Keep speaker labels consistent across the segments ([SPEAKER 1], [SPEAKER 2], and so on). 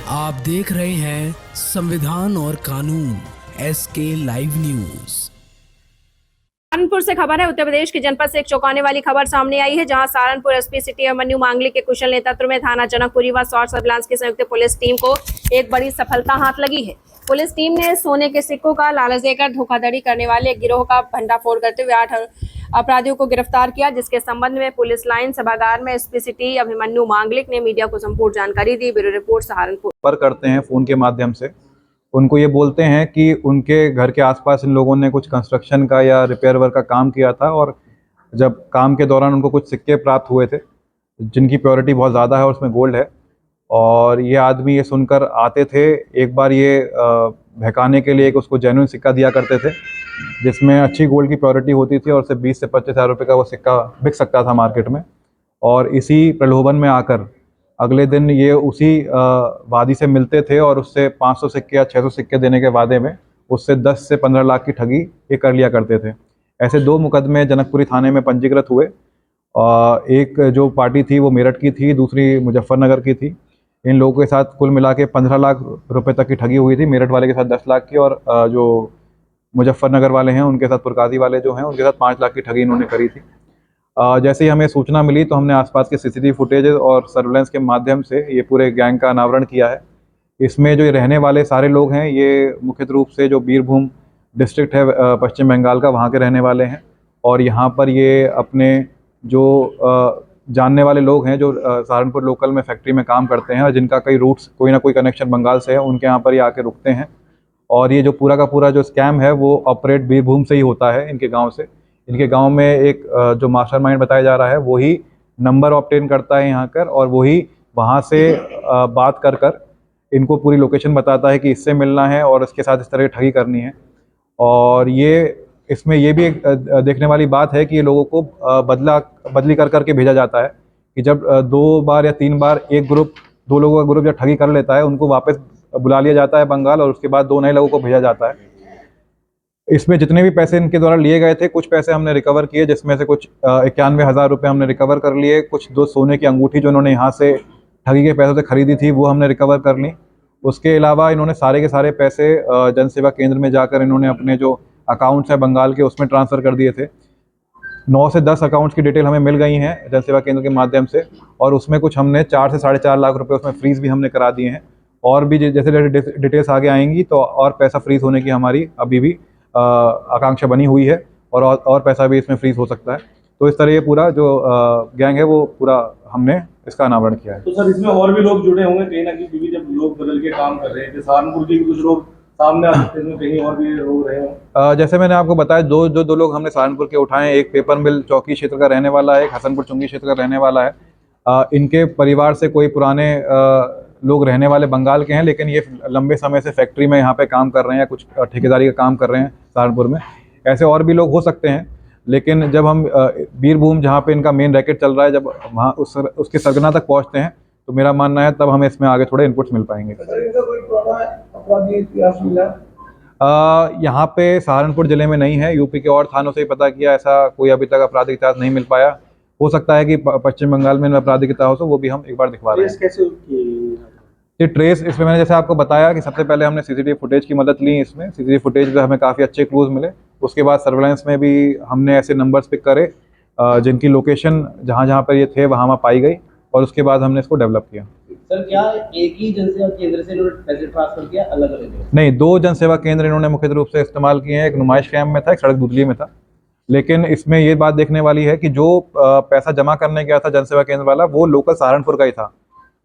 [SPEAKER 1] आप देख रहे हैं संविधान और कानून SK लाइव न्यूज।
[SPEAKER 2] सहारनपुर से खबर है। उत्तर प्रदेश के जनपद से एक चौंकाने वाली खबर सामने आई है, जहां सहारनपुर एसपी सिटी अभिमन्यु मांगलिक के कुशल नेतृत्व में थाना जनकपुरी व शॉर्ट सर्विलांस की संयुक्त पुलिस टीम को एक बड़ी सफलता हाथ लगी है। पुलिस टीम ने सोने के सिक्कों का लालच देकर धोखाधड़ी करने वाले एक गिरोह का भंडाफोड़ करते हुए 8 अपराधियों को गिरफ्तार किया, जिसके संबंध में पुलिस लाइन सभागार में एसपी सिटी अभिमन्यु मांगलिक ने मीडिया को संपूर्ण जानकारी दी। Bureau report, Saharanpur.
[SPEAKER 3] पर करते हैं फोन के माध्यम से, उनको ये बोलते हैं कि उनके घर के आसपास इन लोगों ने कुछ कंस्ट्रक्शन का या रिपेयर वर्क का काम किया था और जब काम के दौरान उनको कुछ सिक्के प्राप्त हुए थे जिनकी प्योरिटी बहुत ज़्यादा है और उसमें गोल्ड है, और ये आदमी ये सुनकर आते थे। एक बार ये बहकाने के लिए एक उसको जेन्युइन सिक्का दिया करते थे जिसमें अच्छी गोल्ड की प्योरिटी होती थी और उससे 20 से 25 हज़ार रुपये का वो सिक्का बिक सकता था मार्केट में। और इसी प्रलोभन में आकर अगले दिन ये उसी वादी से मिलते थे और उससे 500 सिक्के या 600 सिक्के देने के वादे में उससे 10 से 15 लाख की ठगी ये कर लिया करते थे। ऐसे 2 मुकदमे जनकपुरी थाने में पंजीकृत हुए। एक जो पार्टी थी वो मेरठ की थी, दूसरी मुजफ्फरनगर की थी। इन लोगों के साथ कुल मिला के 15 लाख रुपए तक की ठगी हुई थी। मेरठ वाले के साथ 10 लाख की और जो मुजफ्फरनगर वाले हैं उनके साथ, पुरकादी वाले जो हैं उनके साथ 5 लाख की ठगी इन्होंने करी थी। जैसे ही हमें सूचना मिली तो हमने आसपास के सीसीटीवी फुटेज और सर्वेलेंस के माध्यम से ये पूरे गैंग का अनावरण किया है। इसमें जो ये रहने वाले सारे लोग हैं ये मुख्य रूप से जो बीरभूम डिस्ट्रिक्ट है पश्चिम बंगाल का, वहाँ के रहने वाले हैं। और यहाँ पर ये अपने जो जानने वाले लोग हैं जो सहारनपुर लोकल में फैक्ट्री में काम करते हैं और जिनका कई रूट्स कोई ना कोई कनेक्शन बंगाल से है, उनके यहाँ पर ये आके रुकते हैं। और ये जो पूरा का पूरा जो स्कैम है वो ऑपरेट बीरभूम से ही होता है, इनके गांव से। इनके गांव में एक जो मास्टरमाइंड बताया जा रहा है वही नंबर ऑब्टेन करता है यहाँ कर, और वही वहाँ से बात कर कर इनको पूरी लोकेशन बताता है कि इससे मिलना है और इसके साथ इस तरह की ठगी करनी है। और ये इसमें ये भी एक देखने वाली बात है कि ये लोगों को बदली कर करके भेजा जाता है कि जब 2 बार या 3 बार एक ग्रुप, 2 लोगों का ग्रुप जब ठगी कर लेता है उनको वापस बुला लिया जाता है बंगाल और उसके बाद 2 नए लोगों को भेजा जाता है। इसमें जितने भी पैसे इनके द्वारा लिए गए थे, कुछ पैसे हमने रिकवर किए, जिसमें से कुछ 91,000 रुपये हमने रिकवर कर लिए। कुछ 2 सोने की अंगूठी जो इन्होंने यहाँ से ठगी के पैसों से खरीदी थी वो हमने रिकवर कर ली। उसके अलावा इन्होंने सारे के सारे पैसे जनसेवा केंद्र में जाकर इन्होंने अपने जो अकाउंट्स हैं बंगाल के उसमें ट्रांसफ़र कर दिए थे। 9 से 10 अकाउंट्स की डिटेल हमें मिल गई हैं जनसेवा केंद्र के माध्यम से, और उसमें कुछ हमने 4 से 4.5 लाख रुपए उसमें फ्रीज़ भी हमने करा दिए हैं। और भी जैसे डिटेल्स आगे आएंगी तो और पैसा फ्रीज़ होने की हमारी अभी भी आकांक्षा बनी हुई है और पैसा भी इसमें फ्रीज़ हो सकता है। तो इस तरह ये पूरा जो गैंग है वो पूरा हमने इसका अनावरण किया है।
[SPEAKER 4] तो सर इसमें और भी लोग जुड़े होंगे कहीं ना कहीं, क्योंकि जब लोग बदल के काम कर रहे हैं, सहारनपुर के भी कुछ लोग सामने आ सकते हैं, कहीं और भी लोग रहे हों।
[SPEAKER 3] जैसे मैंने आपको बताया, दो लोग हमने सहारनपुर के उठाए। एक पेपर मिल चौकी क्षेत्र का रहने वाला है, एक हसनपुर चुंगी क्षेत्र का रहने वाला है। इनके परिवार से कोई पुराने लोग रहने वाले बंगाल के हैं, लेकिन ये लंबे समय से फैक्ट्री में यहाँ पे काम कर रहे हैं या कुछ ठेकेदारी का काम कर रहे हैं सहारनपुर में। ऐसे और भी लोग हो सकते हैं, लेकिन जब हम बीरभूम जहाँ पे इनका मेन रैकेट चल रहा है, जब वहाँ उसके सरगना तक पहुँचते हैं तो मेरा मानना है तब हमें इसमें आगे थोड़े इनपुट्स मिल पाएंगे। यहाँ पे सहारनपुर जिले में नहीं है, यूपी के और थानों से ही पता किया, ऐसा कोई अभी तक आपराधिक इतिहास नहीं मिल पाया। हो सकता है कि पश्चिम बंगाल में आपराधिक इतिहास हो, वो भी हम एक बार दिखवा रहे हैं। ये ट्रेस इसमें मैंने जैसे आपको बताया कि सबसे पहले हमने सीसीटीवी फुटेज की मदद ली। इसमें सीसीटीवी फुटेज में हमें काफ़ी अच्छे क्लूज मिले। उसके बाद सर्वेलेंस में भी हमने ऐसे नंबर्स पिक करे जिनकी लोकेशन जहाँ जहाँ पर ये थे वहाँ पाई गई, और उसके बाद हमने इसको डेवलप किया।
[SPEAKER 5] सर क्या एक ही जनसेवा केंद्र से इन्होंने पैसे ट्रांसफर किया अलग अलग?
[SPEAKER 3] नहीं, 2 जनसेवा केंद्र इन्होंने मुख्य रूप से इस्तेमाल किए हैं। एक नुमाइश कैंप में था, एक सड़क दुदली में था। लेकिन इसमें ये बात देखने वाली है कि जो पैसा जमा करने गया था जनसेवा केंद्र वाला, वो लोकल सहारनपुर का ही था।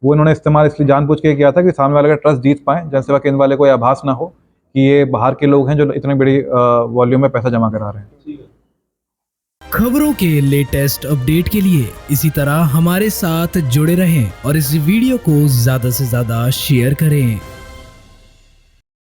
[SPEAKER 3] वो इन्होंने इस्तेमाल इसलिए जानबूझ के किया था कि सामने वाले का ट्रस्ट जीत पाएं, जनसेवा केंद्र वाले को यह आभास ना हो कि ये बाहर के लोग हैं जो इतनी बड़ी वॉल्यूम में पैसा जमा करा रहे हैं।
[SPEAKER 1] खबरों के लेटेस्ट अपडेट के लिए इसी तरह हमारे साथ जुड़े रहें और इस वीडियो को ज्यादा से ज्यादा शेयर करें।